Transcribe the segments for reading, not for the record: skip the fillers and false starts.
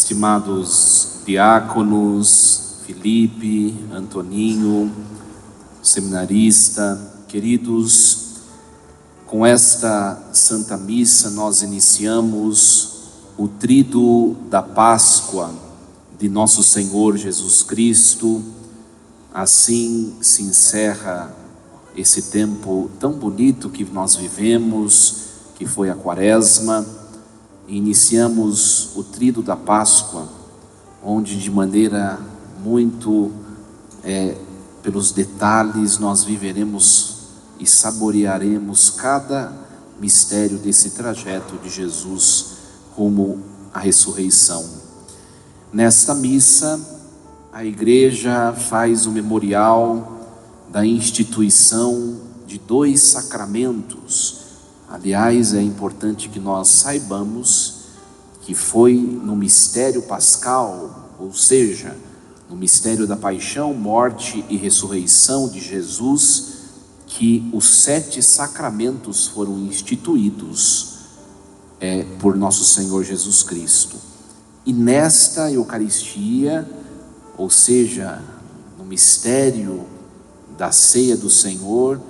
estimados diáconos, Felipe, Antoninho, seminarista, queridos, com esta Santa Missa nós iniciamos o Tríduo da Páscoa de Nosso Senhor Jesus Cristo. Assim se encerra esse tempo tão bonito que nós vivemos, que foi a Quaresma, e iniciamos o Tríduo da Páscoa, onde de maneira muito pelos detalhes nós viveremos e saborearemos cada mistério desse trajeto de Jesus rumo à ressurreição. Nesta missa, a Igreja faz o memorial da instituição de 2 sacramentos. Aliás, é importante que nós saibamos que foi no mistério pascal, ou seja, no mistério da paixão, morte e ressurreição de Jesus, que os 7 sacramentos foram instituídos por nosso Senhor Jesus Cristo. E nesta Eucaristia, ou seja, no mistério da ceia do Senhor,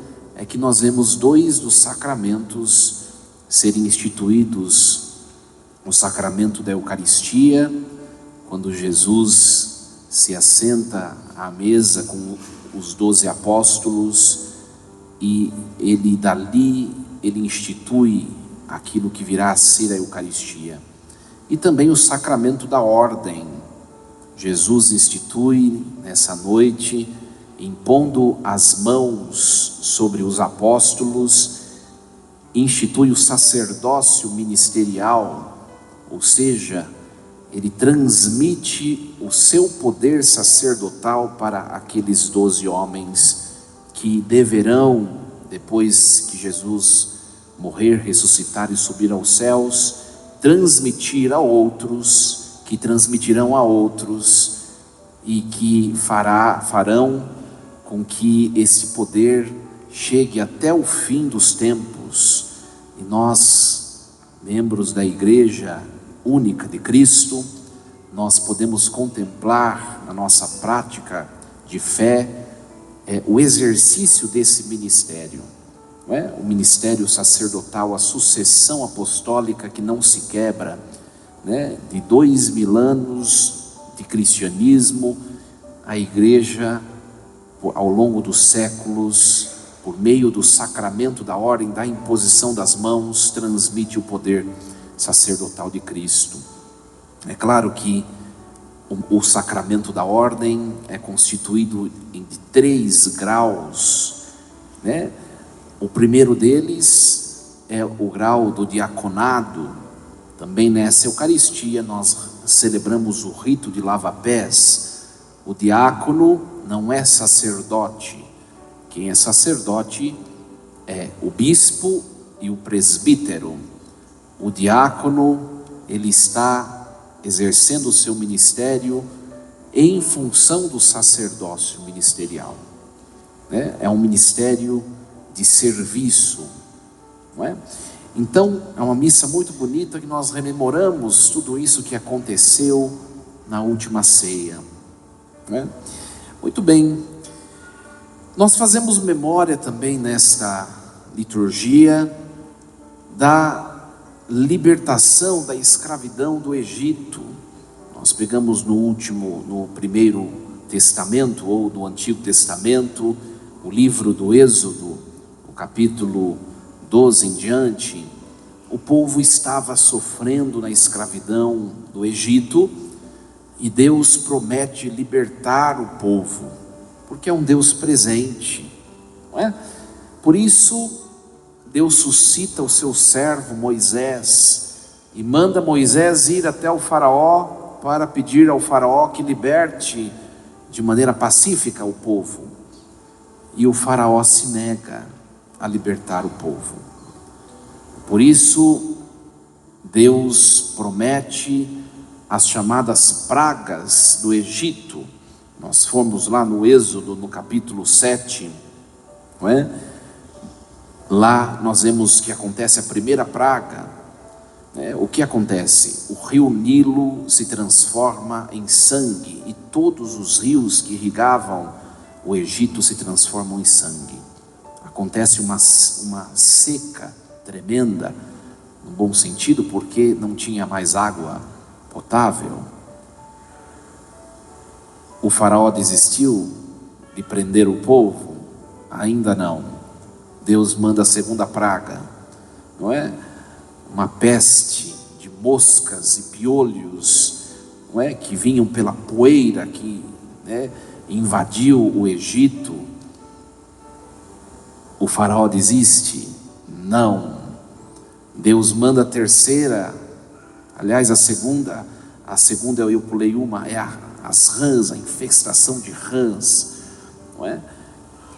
é que nós vemos 2 dos sacramentos serem instituídos. O sacramento da Eucaristia, quando Jesus se assenta à mesa com os 12 apóstolos e ele institui aquilo que virá a ser a Eucaristia. E também o sacramento da ordem. Jesus institui nessa noite, impondo as mãos sobre os apóstolos, institui o sacerdócio ministerial, ou seja, ele transmite o seu poder sacerdotal para aqueles 12 homens que deverão, depois que Jesus morrer, ressuscitar e subir aos céus, transmitir a outros, que transmitirão a outros, e que farão com que esse poder chegue até o fim dos tempos. E nós, membros da Igreja única de Cristo, nós podemos contemplar na nossa prática de fé o exercício desse ministério, não é? O ministério sacerdotal, a sucessão apostólica que não se quebra, né? De 2000 anos de cristianismo, a Igreja, ao longo dos séculos, por meio do sacramento da ordem, da imposição das mãos, transmite o poder sacerdotal de Cristo. É claro que o sacramento da ordem é constituído de 3 graus, né? O primeiro deles é o grau do diaconado. Também nessa Eucaristia nós celebramos o rito de lava-pés. O diácono não é sacerdote. Quem é sacerdote é o bispo e o presbítero. O diácono, ele está exercendo o seu ministério em função do sacerdócio ministerial, né? É um ministério de serviço, não é? Então, é uma missa muito bonita que nós rememoramos tudo isso que aconteceu na última ceia, não é? Muito bem, nós fazemos memória também nesta liturgia da libertação da escravidão do Egito. Nós pegamos no primeiro testamento, ou no Antigo Testamento, o livro do Êxodo, o capítulo 12 em diante. O povo estava sofrendo na escravidão do Egito, e Deus promete libertar o povo, porque é um Deus presente, não é? Por isso, Deus suscita o seu servo Moisés e manda Moisés ir até o faraó para pedir ao faraó que liberte de maneira pacífica o povo. E o faraó se nega a libertar o povo. Por isso, Deus promete as chamadas pragas do Egito. Nós fomos lá no Êxodo, no capítulo 7, não é? Lá nós vemos que acontece a primeira praga, O que acontece? O rio Nilo se transforma em sangue e todos os rios que irrigavam o Egito se transformam em sangue. Acontece uma seca tremenda, no bom sentido, porque não tinha mais água potável. O faraó desistiu de prender o povo? Ainda não. Deus manda a segunda praga, não é? Uma peste de moscas e piolhos, não é? Que vinham pela poeira que, invadiu o Egito. O faraó desiste? Não. Deus manda a terceira, aliás a segunda eu pulei uma, as rãs, a infestação de rãs, não é?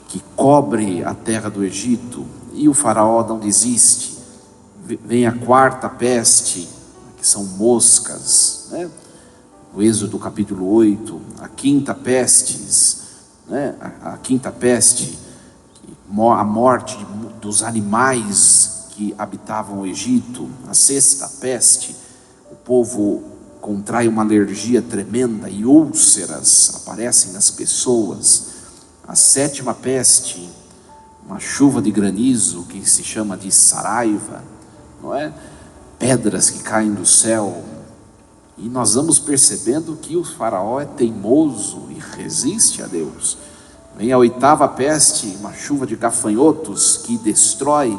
Que cobre a terra do Egito, e o faraó não desiste. Vem a quarta peste, que são moscas, né? O Êxodo capítulo 8, a quinta peste, a quinta peste, a morte dos animais que habitavam o Egito. A sexta peste, o povo contrai uma alergia tremenda e úlceras aparecem nas pessoas. A sétima peste, uma chuva de granizo que se chama de saraiva, não é? Pedras que caem do céu. E nós vamos percebendo que o faraó é teimoso e resiste a Deus. Vem a oitava peste, uma chuva de gafanhotos que destrói,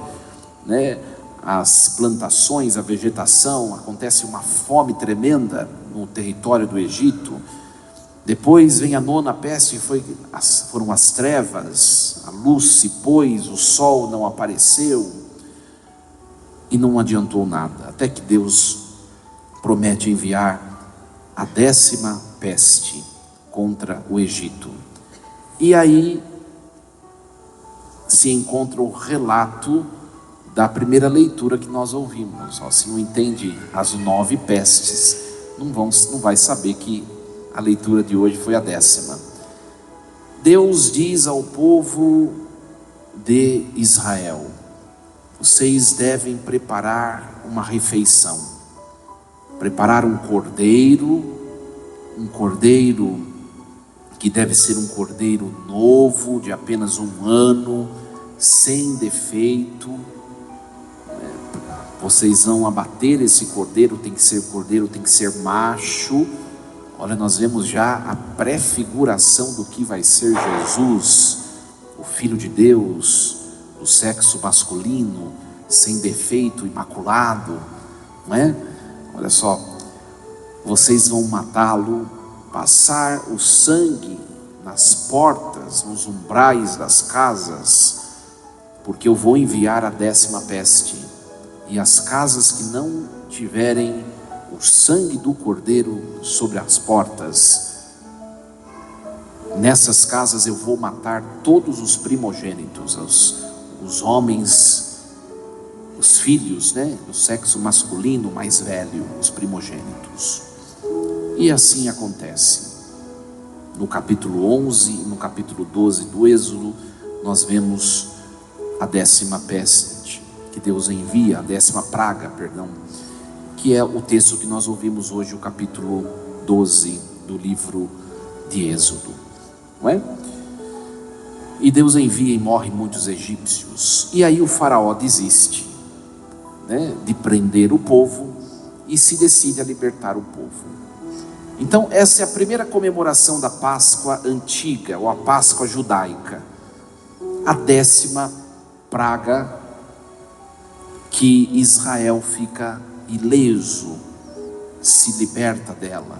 as plantações, a vegetação. Acontece uma fome tremenda no território do Egito. Depois vem a nona peste, foram as trevas, a luz se pôs, o sol não apareceu, e não adiantou nada, até que Deus promete enviar a 10ª peste contra o Egito. E aí se encontra o relato da primeira leitura que nós ouvimos. Se não entende as 9 pestes, não vai saber que a leitura de hoje foi a 10ª. Deus diz ao povo de Israel: vocês devem preparar uma refeição, preparar um cordeiro que deve ser um cordeiro novo, de apenas 1 ano, sem defeito. Vocês vão abater esse cordeiro, tem que ser macho. Olha, nós vemos já a prefiguração do que vai ser Jesus, o Filho de Deus, do sexo masculino, sem defeito, imaculado, não é? Olha só, vocês vão matá-lo, passar o sangue nas portas, nos umbrais das casas, porque eu vou enviar a 10ª peste, e as casas que não tiverem o sangue do cordeiro sobre as portas, nessas casas eu vou matar todos os primogênitos, os homens, os filhos, do sexo masculino mais velho, os primogênitos. E assim acontece. No capítulo 11 e no capítulo 12 do Êxodo, nós vemos a 10ª peste que Deus envia, a 10ª praga, que é o texto que nós ouvimos hoje, o capítulo 12 do livro de Êxodo, não é? E Deus envia e morrem muitos egípcios. E aí o faraó desiste, de prender o povo e se decide a libertar o povo. Então essa é a primeira comemoração da Páscoa antiga, ou a Páscoa judaica. A 10ª praga, que Israel fica ileso, se liberta dela,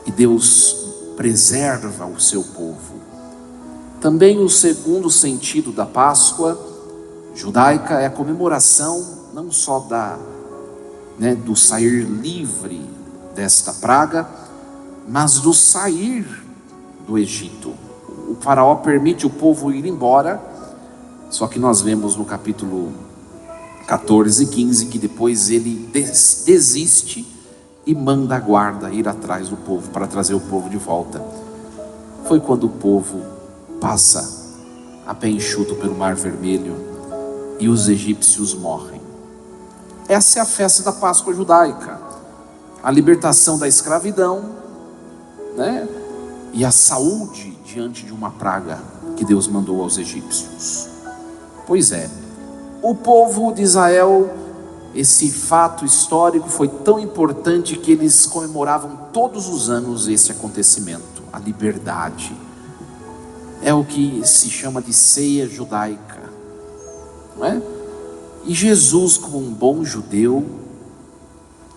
e Deus preserva o seu povo. Também o segundo sentido da Páscoa judaica é a comemoração não só do sair livre desta praga, mas do sair do Egito. O faraó permite o povo ir embora, só que nós vemos no capítulo 14 e 15 que depois ele desiste e manda a guarda ir atrás do povo para trazer o povo de volta. Foi quando o povo passa a pé enxuto pelo Mar Vermelho e os egípcios morrem. Essa é a festa da Páscoa judaica, a libertação da escravidão, né? E a saúde diante de uma praga que Deus mandou aos egípcios. Pois é, o povo de Israel, esse fato histórico foi tão importante que eles comemoravam todos os anos esse acontecimento, a liberdade. É o que se chama de ceia judaica, não é? E Jesus, como um bom judeu,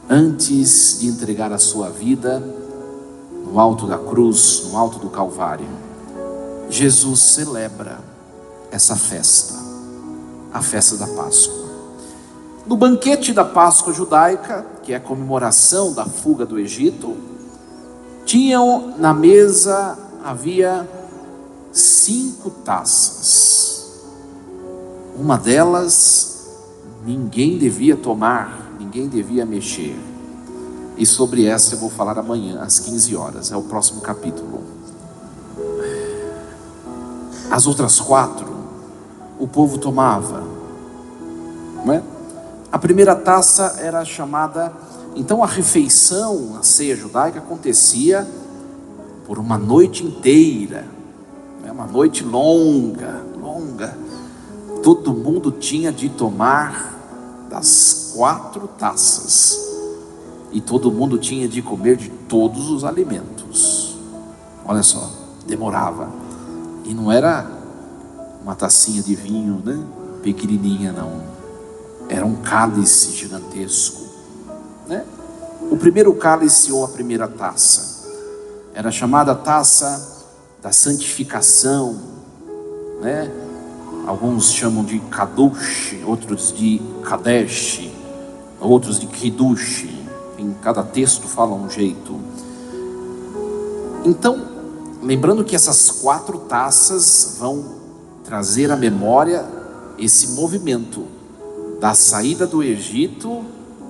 antes de entregar a sua vida no alto da cruz, no alto do Calvário, Jesus celebra essa festa, a festa da Páscoa. No banquete da Páscoa judaica, que é a comemoração da fuga do Egito, tinham na mesa, havia 5 taças. Uma delas ninguém devia tomar, ninguém devia mexer. E sobre essa eu vou falar amanhã, às 15 horas, é o próximo capítulo. As outras 4, o povo tomava, não é? A primeira taça era chamada, então a refeição, a ceia judaica acontecia por uma noite inteira, uma noite longa. Todo mundo tinha de tomar das 4 taças, e todo mundo tinha de comer de todos os alimentos. Olha só, demorava, e não era uma tacinha de vinho, né, pequenininha, não, era um cálice gigantesco, né? O primeiro cálice, ou a primeira taça, era chamada taça da santificação, né? Alguns chamam de Kadosh, outros de Kadesh, outros de Kiddush. Em cada texto fala um jeito. Então, lembrando que essas 4 taças vão trazer à memória esse movimento da saída do Egito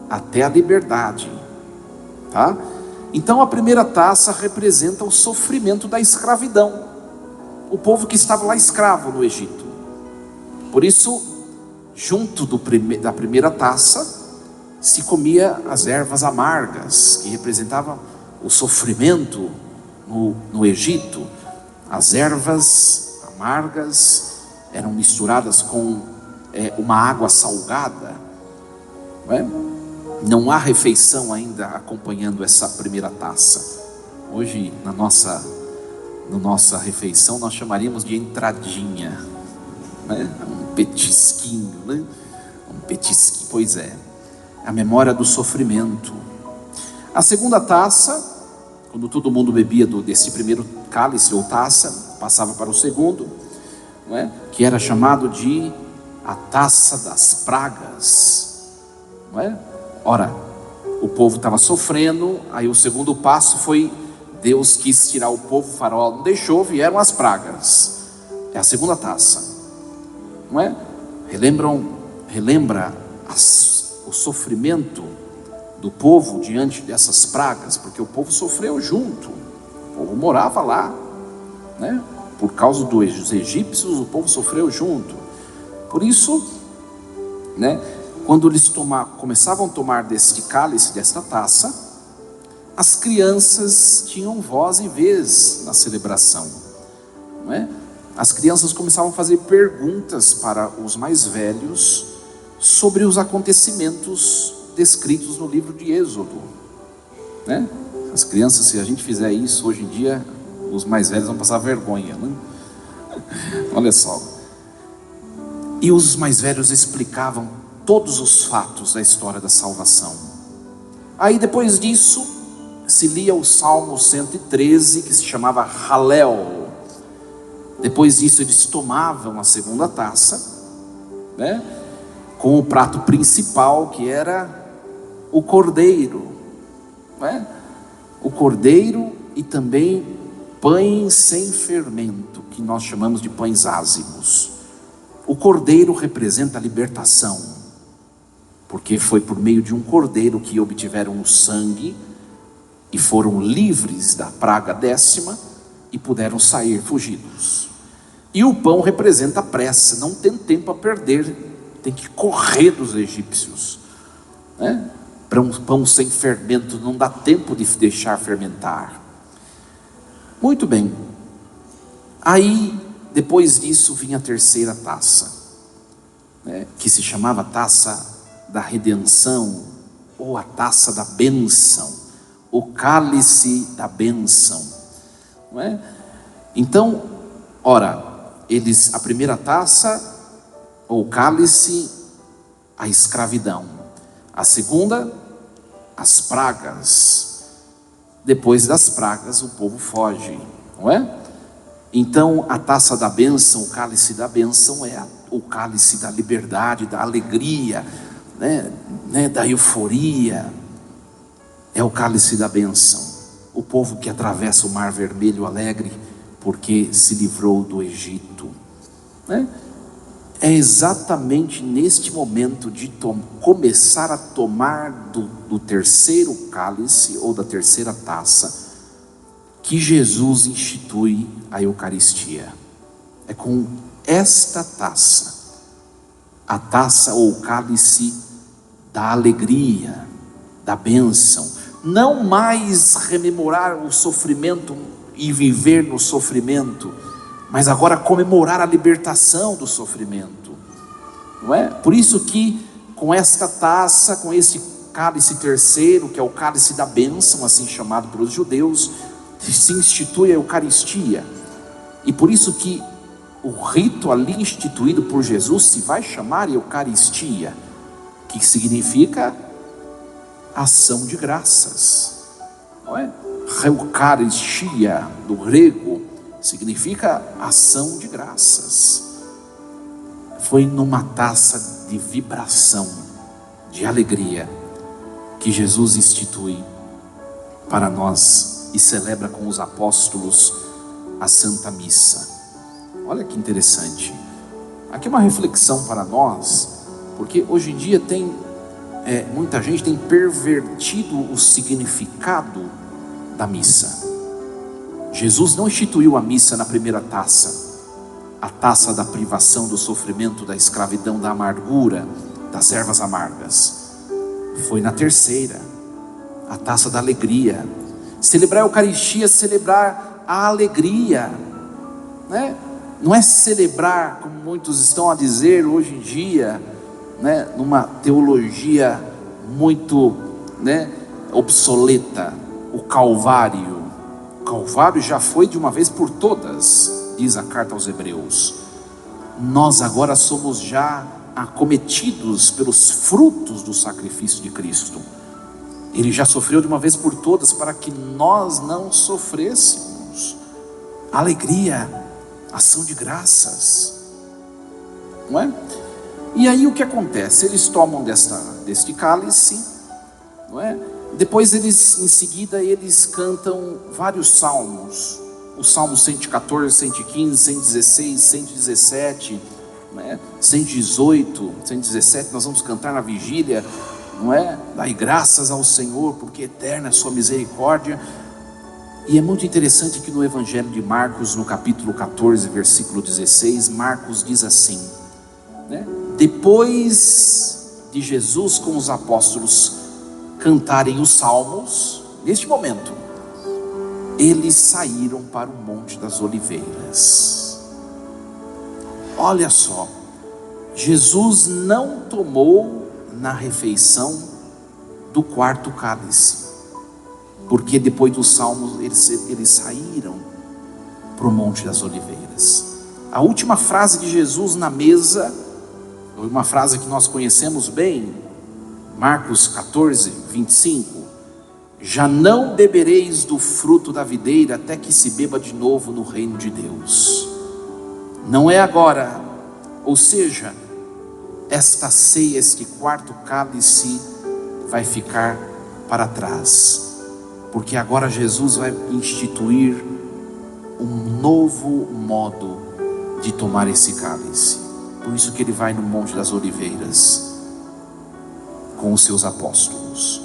até a liberdade, tá? Então a primeira taça representa o sofrimento da escravidão, o povo que estava lá escravo no Egito. Por isso, junto da primeira taça, se comia as ervas amargas, que representavam o sofrimento no Egito. As ervas amargas eram misturadas com uma água salgada, não é? Não há refeição ainda acompanhando essa primeira taça. Hoje, na nossa refeição, nós chamaríamos de entradinha, né? Um petisquinho, né? Um petisquinho, pois é, a memória do sofrimento. A segunda taça, quando todo mundo bebia desse primeiro cálice ou taça, passava para o segundo, não é? Que era chamado de a taça das pragas, não é? Ora, o povo estava sofrendo, aí o segundo passo foi, Deus quis tirar o povo, o faraó não deixou, vieram as pragas. É a segunda taça, não é? Relembra o sofrimento do povo diante dessas pragas, porque o povo sofreu junto, o povo morava lá, né? Por causa dos egípcios, o povo sofreu junto. Por isso, né, quando eles começavam a tomar deste cálice, desta taça, as crianças tinham voz e vez na celebração, não é? As crianças começavam a fazer perguntas para os mais velhos sobre os acontecimentos descritos no livro de Êxodo, né? As crianças, se a gente fizer isso hoje em dia, os mais velhos vão passar vergonha, né? Olha só. E os mais velhos explicavam todos os fatos da história da salvação. Aí depois disso, se lia o Salmo 113, que se chamava Halel. Depois disso eles tomavam a segunda taça, né, com o prato principal, que era o cordeiro, né? O cordeiro e também pães sem fermento, que nós chamamos de pães ázimos. O cordeiro representa a libertação, porque foi por meio de um cordeiro que obtiveram o sangue e foram livres da praga 10ª e puderam sair fugidos. E o pão representa a pressa, não tem tempo a perder, tem que correr dos egípcios. né? Pão sem fermento não dá tempo de deixar fermentar. Muito bem. Aí, depois disso, vinha a terceira taça, né? Que se chamava taça da redenção, ou a taça da bênção, o cálice da bênção, não é? Então, ora, a primeira taça, ou cálice, a escravidão. A segunda, as pragas. Depois das pragas, o povo foge, não é? Então, a taça da bênção, o cálice da bênção, é o cálice da liberdade, da alegria, né, da euforia. É o cálice da bênção. O povo que atravessa o Mar Vermelho alegre, porque se livrou do Egito, né? É exatamente neste momento de começar a tomar do terceiro cálice, ou da terceira taça, que Jesus institui a Eucaristia. É com esta taça, a taça ou o cálice da alegria, da bênção, não mais rememorar o sofrimento e viver no sofrimento, mas agora comemorar a libertação do sofrimento, não é? Por isso que com esta taça, com esse cálice terceiro, que é o cálice da bênção, assim chamado pelos judeus, se institui a Eucaristia. E por isso que o rito ali instituído por Jesus se vai chamar Eucaristia, que significa ação de graças, não é? Eucaristia, do grego, significa ação de graças. Foi numa taça de vibração, de alegria, que Jesus institui para nós e celebra com os apóstolos a Santa Missa. Olha que interessante. Aqui uma reflexão para nós, porque hoje em dia muita gente tem pervertido o significado da missa. Jesus não instituiu a missa na primeira taça, a taça da privação, do sofrimento, da escravidão, da amargura, das ervas amargas. Foi na terceira, a taça da alegria. Celebrar a Eucaristia, celebrar a alegria, né? Não é celebrar, como muitos estão a dizer hoje em dia, né, numa teologia muito, né, obsoleta, o Calvário. O Calvário já foi de uma vez por todas, diz a carta aos Hebreus. Nós agora somos já acometidos pelos frutos do sacrifício de Cristo. Ele já sofreu de uma vez por todas para que nós não sofrêssemos. Alegria, ação de graças, não é? E aí o que acontece? Eles tomam deste cálice, não é? Depois em seguida eles cantam vários salmos. O Salmo 114, 115, 116, 117, não é? 118, 117 nós vamos cantar na vigília, não é? Dai graças ao Senhor, porque eterna é a sua misericórdia. E é muito interessante que no Evangelho de Marcos, no capítulo 14, versículo 16, Marcos diz assim, né? Depois de Jesus com os apóstolos cantarem os salmos, neste momento, eles saíram para o Monte das Oliveiras. Olha só, Jesus não tomou na refeição do quarto cálice, porque depois dos salmos eles saíram para o Monte das Oliveiras. A última frase de Jesus na mesa, uma frase que nós conhecemos bem, Marcos 14, 25, já não bebereis do fruto da videira até que se beba de novo no reino de Deus. Não é agora, ou seja, esta ceia, este quarto cálice vai ficar para trás, porque agora Jesus vai instituir um novo modo de tomar esse cálice. Por isso que ele vai no Monte das Oliveiras com os seus apóstolos,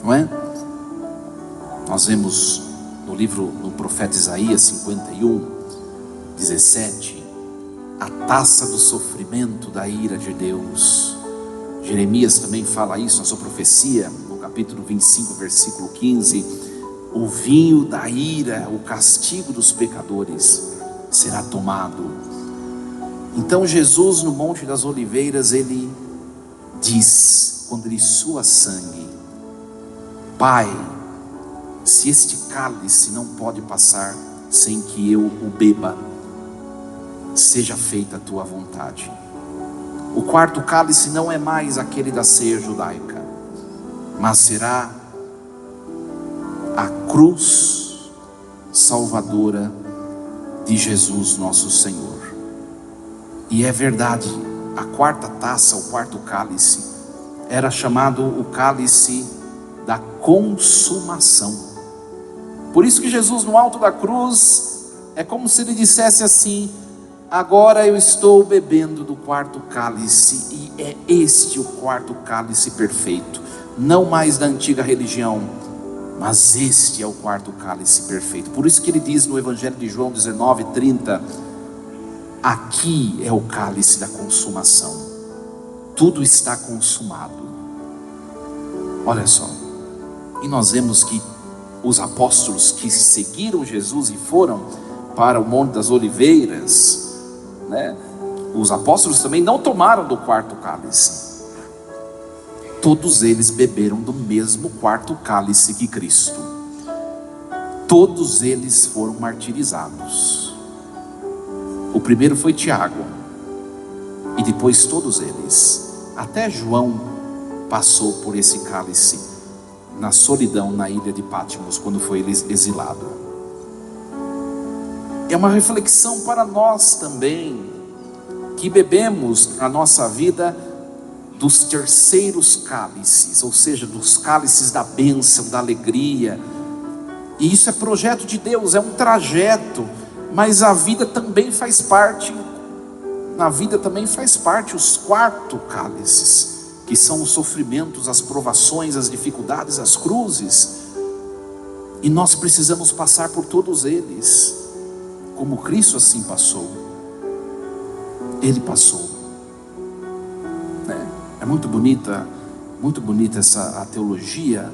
não é? Nós vemos no profeta Isaías 51, 17, a taça do sofrimento da ira de Deus. Jeremias também fala isso na sua profecia, no capítulo 25, versículo 15: o vinho da ira, o castigo dos pecadores será tomado. Então Jesus, no Monte das Oliveiras, ele diz, quando ele sua sangue: Pai, se este cálice não pode passar sem que eu o beba, seja feita a tua vontade. O quarto cálice não é mais aquele da ceia judaica, mas será a cruz salvadora de Jesus nosso Senhor. E é verdade, a quarta taça, o quarto cálice, era chamado o cálice da consumação. Por isso que Jesus, no alto da cruz, é como se ele dissesse assim: agora eu estou bebendo do quarto cálice, e é este o quarto cálice perfeito, não mais da antiga religião, mas este é o quarto cálice perfeito. Por isso que ele diz no Evangelho de João 19:30: aqui é o cálice da consumação, tudo está consumado. Olha só, e nós vemos que os apóstolos que seguiram Jesus e foram para o Monte das Oliveiras, os apóstolos também não tomaram do quarto cálice. Todos eles beberam do mesmo quarto cálice que Cristo. Todos eles foram martirizados. O primeiro foi Tiago, e depois todos eles. Até João passou por esse cálice na solidão na ilha de Patmos, quando foi exilado. É uma reflexão para nós também, que bebemos na nossa vida dos terceiros cálices, ou seja, dos cálices da bênção, da alegria. E isso é projeto de Deus, é um trajeto, mas a vida também faz parte. Na vida também faz parte os quatro cálices, que são os sofrimentos, as provações, as dificuldades, as cruzes. E nós precisamos passar por todos eles, como Cristo assim passou. Ele passou. É muito bonita a teologia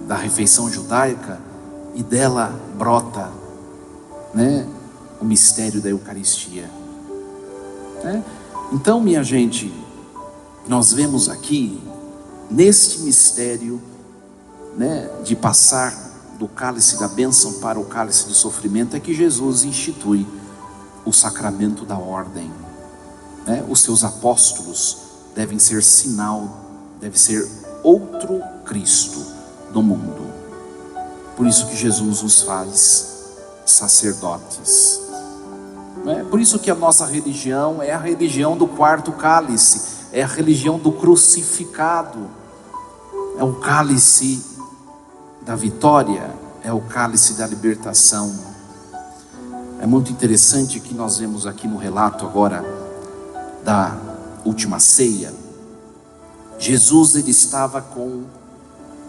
da refeição judaica, e dela brota, o mistério da Eucaristia. Então, minha gente, nós vemos aqui, neste mistério, de passar do cálice da bênção para o cálice do sofrimento, é que Jesus institui o sacramento da ordem. Os seus apóstolos devem ser sinal, deve ser outro Cristo no mundo. Por isso que Jesus os faz sacerdotes. Por isso que a nossa religião é a religião do quarto cálice, é a religião do crucificado, é o cálice da vitória, é o cálice da libertação. É muito interessante que nós vemos aqui no relato agora da última ceia. Jesus, ele estava com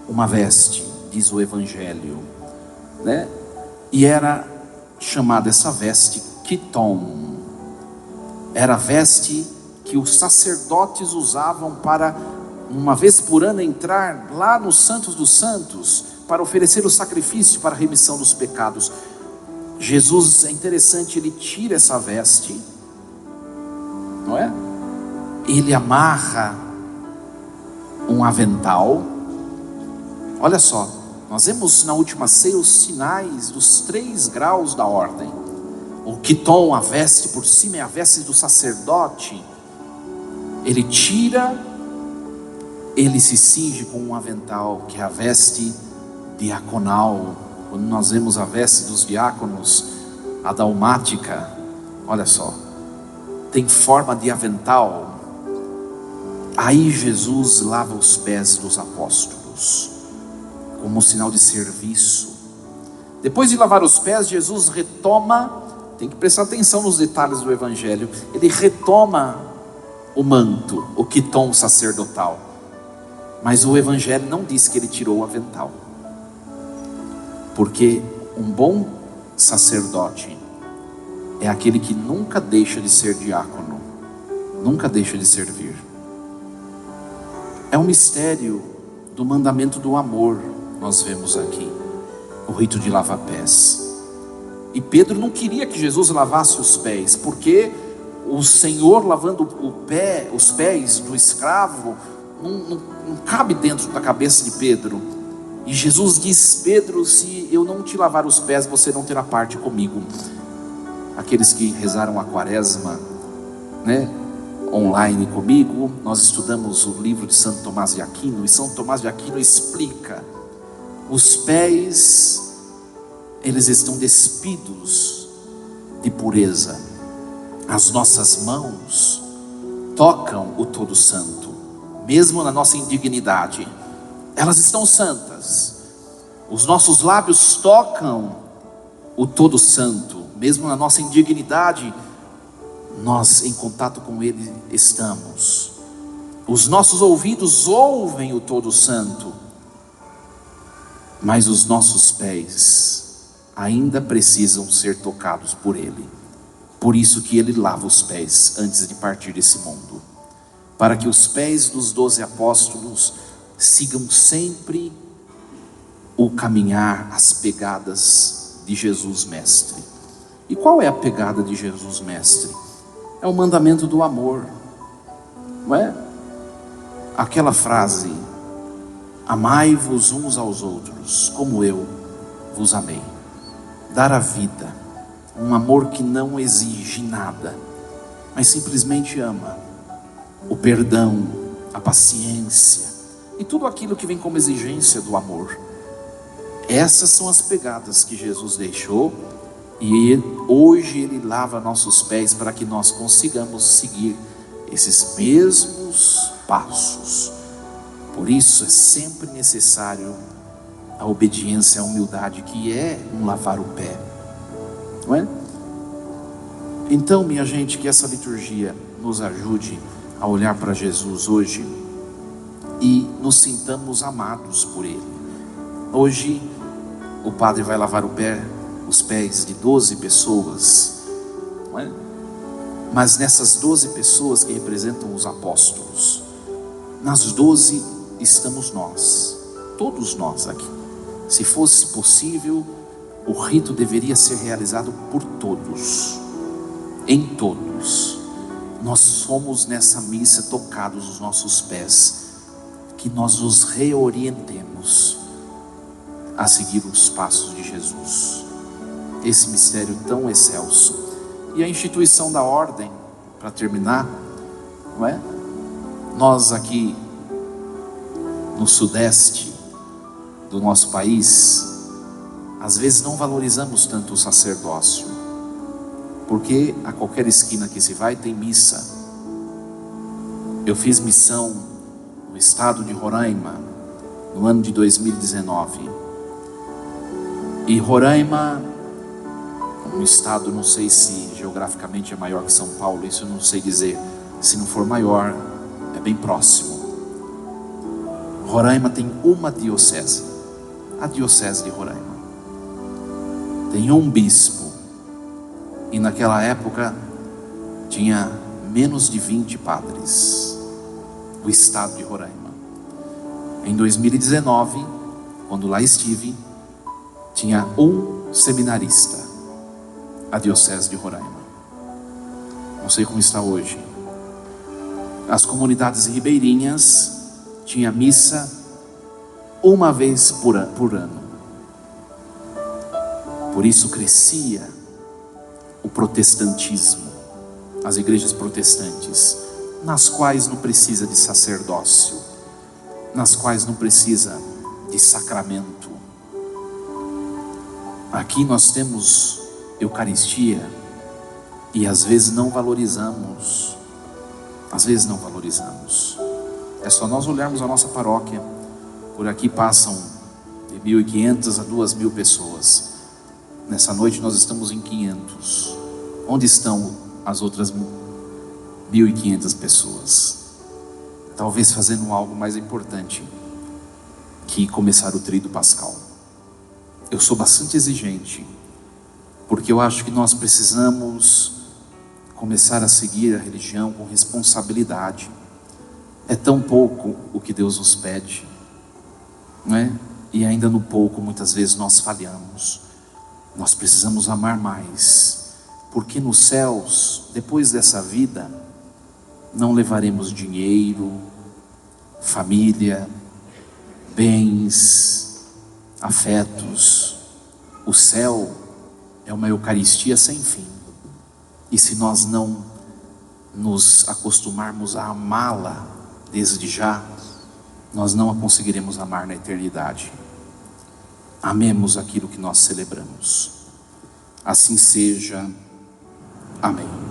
uma veste, diz o Evangelho, e era chamada essa veste quiton. Era a veste que os sacerdotes usavam para, uma vez por ano, entrar lá nos Santos dos Santos, para oferecer o sacrifício para a remissão dos pecados. Jesus, é interessante, ele tira essa veste, não é? Ele amarra um avental. Olha só, nós vemos na última ceia os sinais dos 3 graus da ordem. O quiton, a veste por cima, é a veste do sacerdote. Ele tira, ele se cinge com um avental, que é a veste diaconal. Quando nós vemos a veste dos diáconos, a dalmática, olha só, tem forma de avental. Aí Jesus lava os pés dos apóstolos, como um sinal de serviço. Depois de lavar os pés, Jesus retoma, tem que prestar atenção nos detalhes do Evangelho, ele retoma o manto, o quiton sacerdotal. Mas o Evangelho não diz que ele tirou o avental, porque um bom sacerdote é aquele que nunca deixa de ser diácono, nunca deixa de servir. É um mistério do mandamento do amor, nós vemos aqui, o rito de lavar pés. E Pedro não queria que Jesus lavasse os pés, porque o Senhor lavando os pés do escravo não cabe dentro da cabeça de Pedro. E Jesus diz: Pedro, se eu não te lavar os pés, você não terá parte comigo. Aqueles que rezaram a quaresma, online comigo, nós estudamos o livro de Santo Tomás de Aquino, e Santo Tomás de Aquino explica: os pés, eles estão despidos de pureza. As nossas mãos tocam o Todo Santo, mesmo na nossa indignidade, elas estão santas. Os nossos lábios tocam o Todo Santo, mesmo na nossa indignidade, nós em contato com Ele estamos. Os nossos ouvidos ouvem o Todo Santo, mas os nossos pés ainda precisam ser tocados por Ele. Por isso que Ele lava os pés antes de partir desse mundo, para que os pés dos 12 apóstolos sigam sempre o caminhar, as pegadas de Jesus Mestre. E qual é a pegada de Jesus Mestre? É o mandamento do amor, não é? Aquela frase: amai-vos uns aos outros, como eu vos amei. Dar a vida, um amor que não exige nada, mas simplesmente ama. O perdão, a paciência e tudo aquilo que vem como exigência do amor. Essas são as pegadas que Jesus deixou, e hoje Ele lava nossos pés para que nós consigamos seguir esses mesmos passos. Por isso é sempre necessário a obediência, a humildade, que é um lavar o pé, não é? Então, minha gente, que essa liturgia nos ajude a olhar para Jesus hoje e nos sintamos amados por Ele. Hoje o padre vai lavar os pés de 12 pessoas, não é? Mas nessas 12 pessoas que representam os apóstolos, nas 12 estamos nós, todos nós aqui. Se fosse possível, o rito deveria ser realizado por todos, em todos. Nós somos nessa missa tocados os nossos pés, que nós nos reorientemos a seguir os passos de Jesus. Esse mistério tão excelso. E a instituição da ordem, para terminar, não é? Nós aqui no sudeste do nosso país, às vezes não valorizamos tanto o sacerdócio, porque a qualquer esquina que se vai tem missa. Eu fiz missão no estado de Roraima no ano de 2019, e Roraima, um estado, não sei se geograficamente é maior que São Paulo, isso eu não sei dizer. Se não for maior, é bem próximo. Roraima tem uma diocese, a diocese de Roraima. Tem um bispo, e naquela época tinha menos de 20 padres, o estado de Roraima. Em 2019, quando lá estive, tinha um seminarista, a diocese de Roraima. Não sei como está hoje. As comunidades ribeirinhas tinha missa uma vez por ano. Por isso crescia o protestantismo, as igrejas protestantes, nas quais não precisa de sacerdócio, nas quais não precisa de sacramento. Aqui nós temos Eucaristia e às vezes não valorizamos. É só nós olharmos a nossa paróquia. Por aqui passam de 1.500 a 2.000 pessoas. Nessa noite nós estamos em 500. Onde estão as outras 1.500 pessoas? Talvez fazendo algo mais importante que começar o tríduo pascal. Eu sou bastante exigente, porque eu acho que nós precisamos começar a seguir a religião com responsabilidade. É tão pouco o que Deus nos pede, não é? E ainda no pouco muitas vezes nós falhamos. Nós precisamos amar mais, porque nos céus, depois dessa vida, não levaremos dinheiro, família, bens, afetos. O céu é uma Eucaristia sem fim. E se nós não nos acostumarmos a amá-la desde já, nós não a conseguiremos amar na eternidade. Amemos aquilo que nós celebramos. Assim seja. Amém.